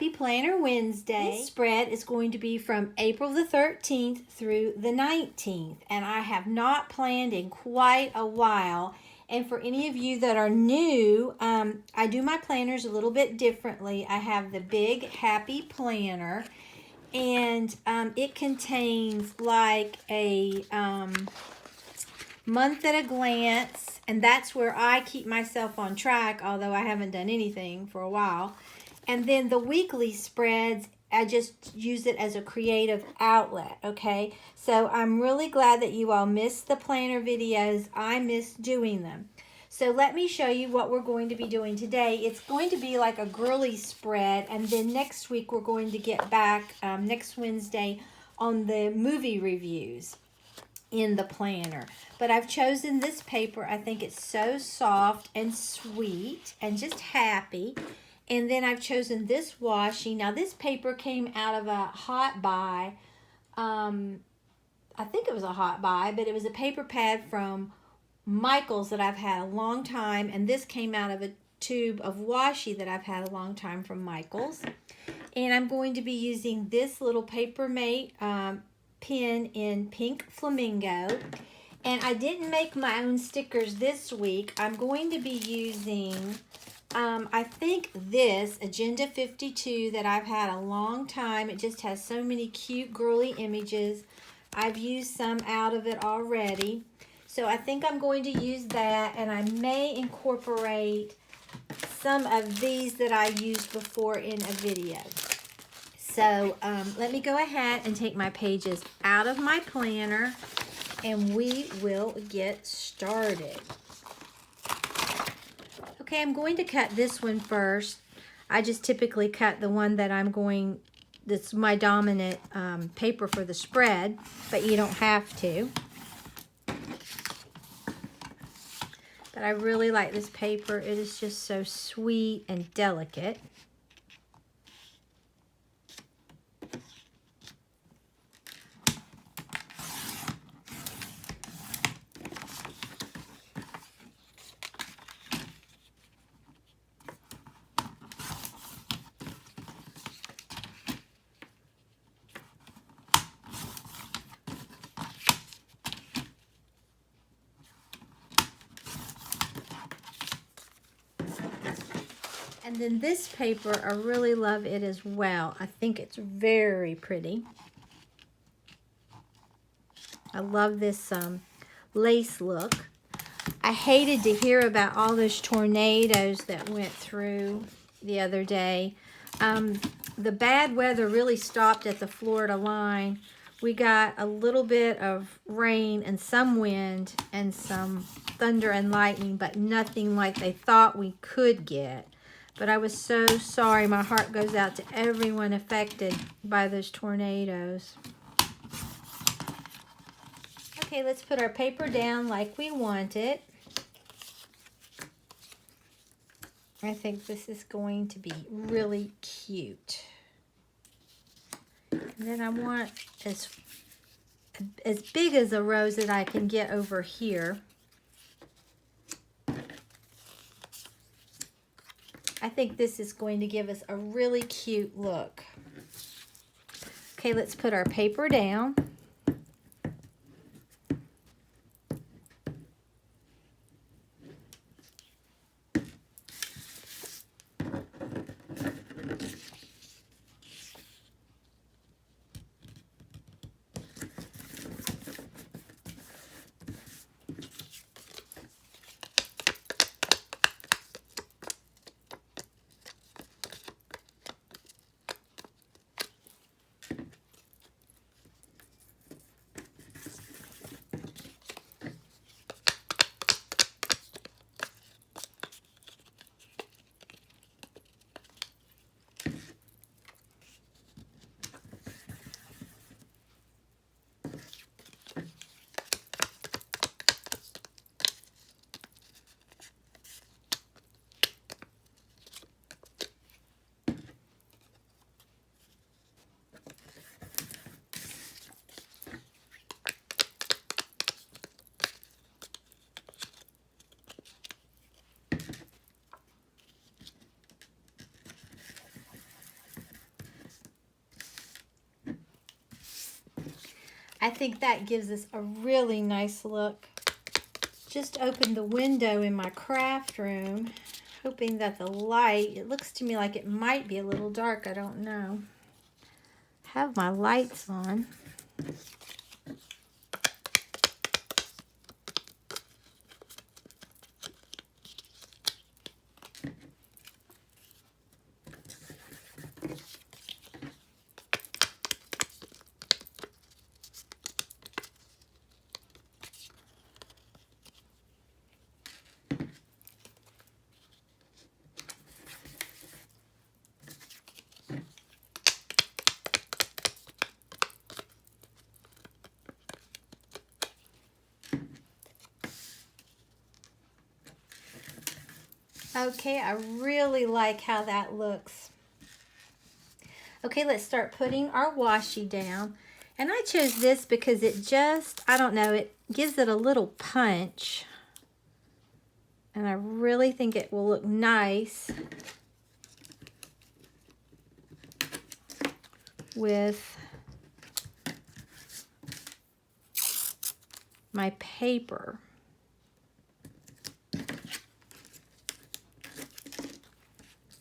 Happy Planner Wednesday. This spread is going to be from April the 13th through the 19th, and I have not planned in quite a while. And for any of you that are new, I do my planners a little bit differently. I have the Big Happy Planner, and it contains like a month at a glance, and that's where I keep myself on track, although I haven't done anything for a while. And then the weekly spreads, I just use it as a creative outlet, okay? So I'm really glad that you all missed the planner videos. I miss doing them. So let me show you what we're going to be doing today. It's going to be like a girly spread, and then next week we're going to get back next Wednesday on the movie reviews in the planner. But I've chosen this paper. I think it's so soft and sweet and just happy. And then I've chosen this washi. Now this paper came out of a hot buy. I think it was a hot buy, but it was a paper pad from Michael's that I've had a long time. And this came out of a tube of washi that I've had a long time from Michael's. And I'm going to be using this little Paper Mate pen in Pink Flamingo. And I didn't make my own stickers this week. I'm going to be using I think this Agenda 52 that I've had a long time. It just has so many cute girly images. I've used some out of it already. So I think I'm going to use that, and I may incorporate some of these that I used before in a video. So let me go ahead and take my pages out of my planner, and we will get started. Okay, I'm going to cut this one first. I just typically cut the one that that's my dominant paper for the spread, but you don't have to. But I really like this paper. It is just so sweet and delicate. And then this paper, I really love it as well. I think it's very pretty. I love this lace look. I hated to hear about all those tornadoes that went through the other day. The bad weather really stopped at the Florida line. We got a little bit of rain and some wind and some thunder and lightning, but nothing like they thought we could get. But I was so sorry. My heart goes out to everyone affected by those tornadoes. Okay, let's put our paper down like we want it. I think this is going to be really cute. And then I want as big as a rose that I can get over here. I think this is going to give us a really cute look. Okay, let's put our paper down. I think that gives us a really nice look. Just opened the window in my craft room, hoping that the light, it looks to me like it might be a little dark, I don't know. Have my lights on. Okay, I really like how that looks. Okay, let's start putting our washi down. And I chose this because it just, I don't know, it gives it a little punch. And I really think it will look nice with my paper.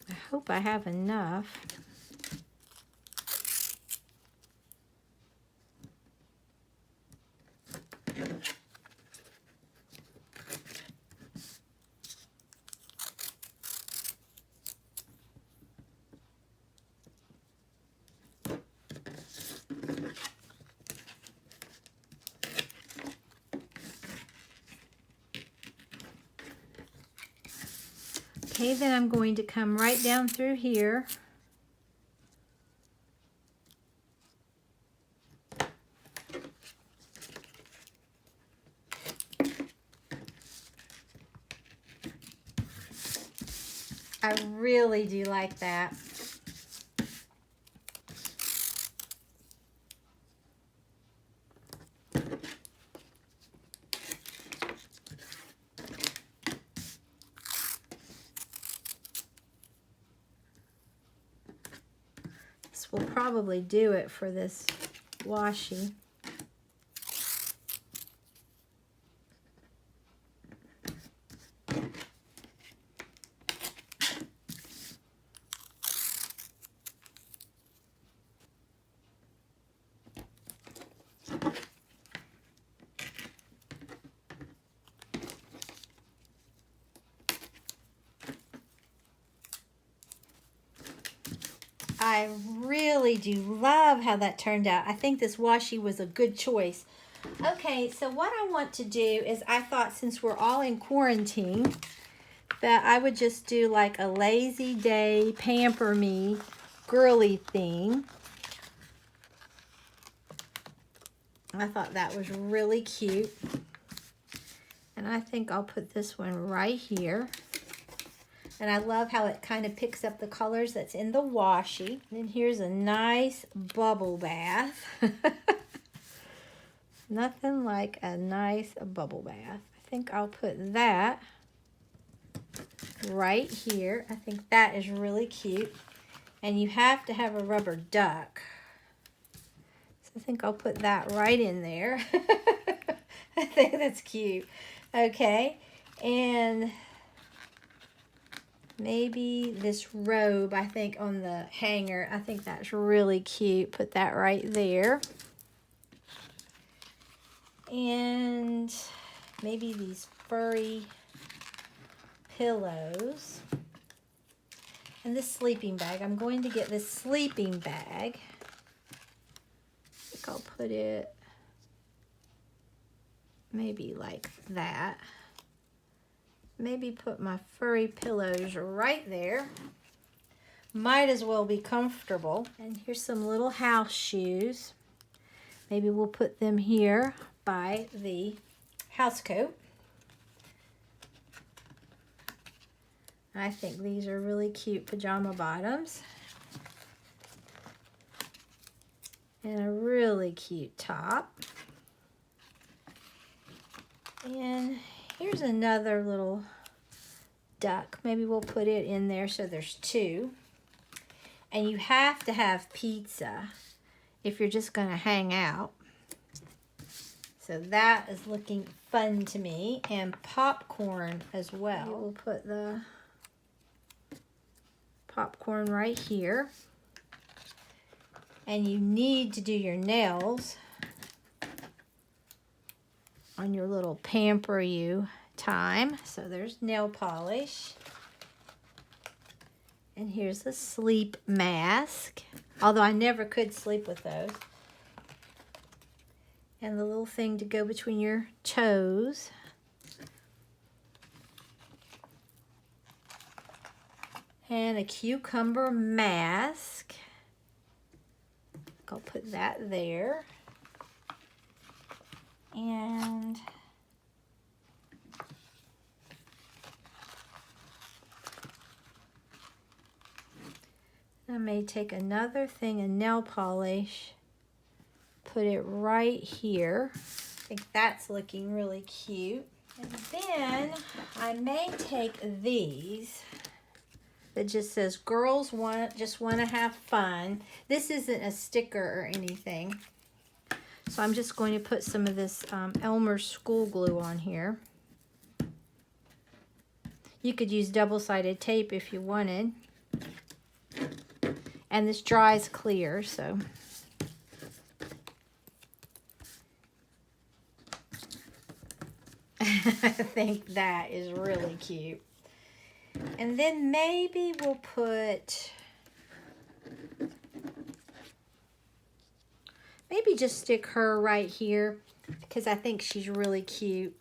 I hope I have enough. Okay, then I'm going to come right down through here. I really do like that. This will probably do it for this washi. I really do love how that turned out. I think this washi was a good choice. Okay, so what I want to do is I thought since we're all in quarantine that I would just do like a lazy day, pamper me, girly thing. I thought that was really cute. And I think I'll put this one right here. And I love how it kind of picks up the colors that's in the washi. And then here's a nice bubble bath. Nothing like a nice bubble bath. I think I'll put that right here. I think that is really cute. And you have to have a rubber duck. So I think I'll put that right in there. I think that's cute. Okay, and maybe this robe, I think, on the hanger. I think that's really cute. Put that right there. And maybe these furry pillows. And this sleeping bag. I'm going to get this sleeping bag. I think I'll put it maybe like that. Maybe put my furry pillows right there. Might as well be comfortable. And here's some little house shoes. Maybe we'll put them here by the house coat. I think these are really cute pajama bottoms. And a really cute top. And here's another little duck. Maybe we'll put it in there so there's two. And you have to have pizza if you're just going to hang out. So that is looking fun to me. And popcorn as well. We'll put the popcorn right here. And you need to do your nails on your little pamper you time. So there's nail polish. And here's a sleep mask. Although I never could sleep with those. And the little thing to go between your toes. And a cucumber mask. I'll put that there. And I may take another thing of nail polish, put it right here. I think that's looking really cute. And then I may take these that just says girls just want to have fun. This isn't a sticker or anything. So I'm just going to put some of this Elmer's school glue on here. You could use double-sided tape if you wanted. And this dries clear, so. I think that is really cute. And then maybe we'll put, maybe just stick her right here because I think she's really cute.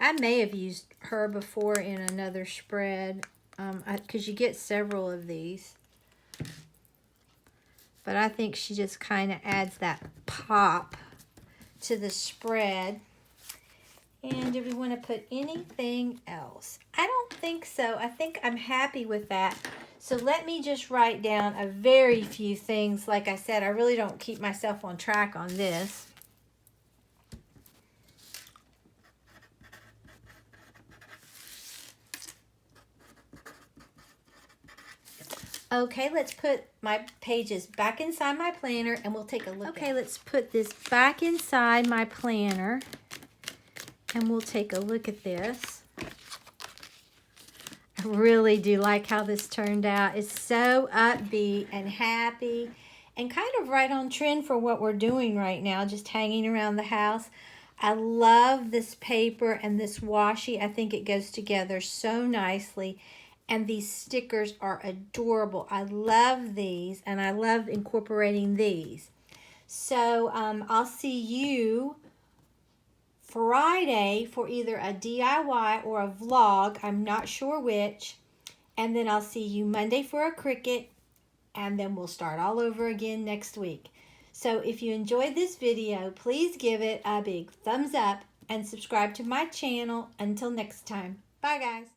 I may have used her before in another spread because you get several of these. But I think she just kind of adds that pop to the spread. And do we want to put anything else? I don't think so. I think I'm happy with that. So let me just write down a very few things. Like I said, I really don't keep myself on track on this. Okay, let's put my pages back inside my planner and we'll take a look. Okay, let's put this back inside my planner. And we'll take a look at this. I really do like how this turned out. It's so upbeat and happy and kind of right on trend for what we're doing right now, just hanging around the house. I love this paper and this washi. I think it goes together so nicely. And these stickers are adorable. I love these and I love incorporating these. So I'll see you Friday for either a DIY or a vlog. I'm not sure which. And then I'll see you Monday for a Cricut. And then we'll start all over again next week. So if you enjoyed this video, please give it a big thumbs up and subscribe to my channel. Until next time. Bye, guys.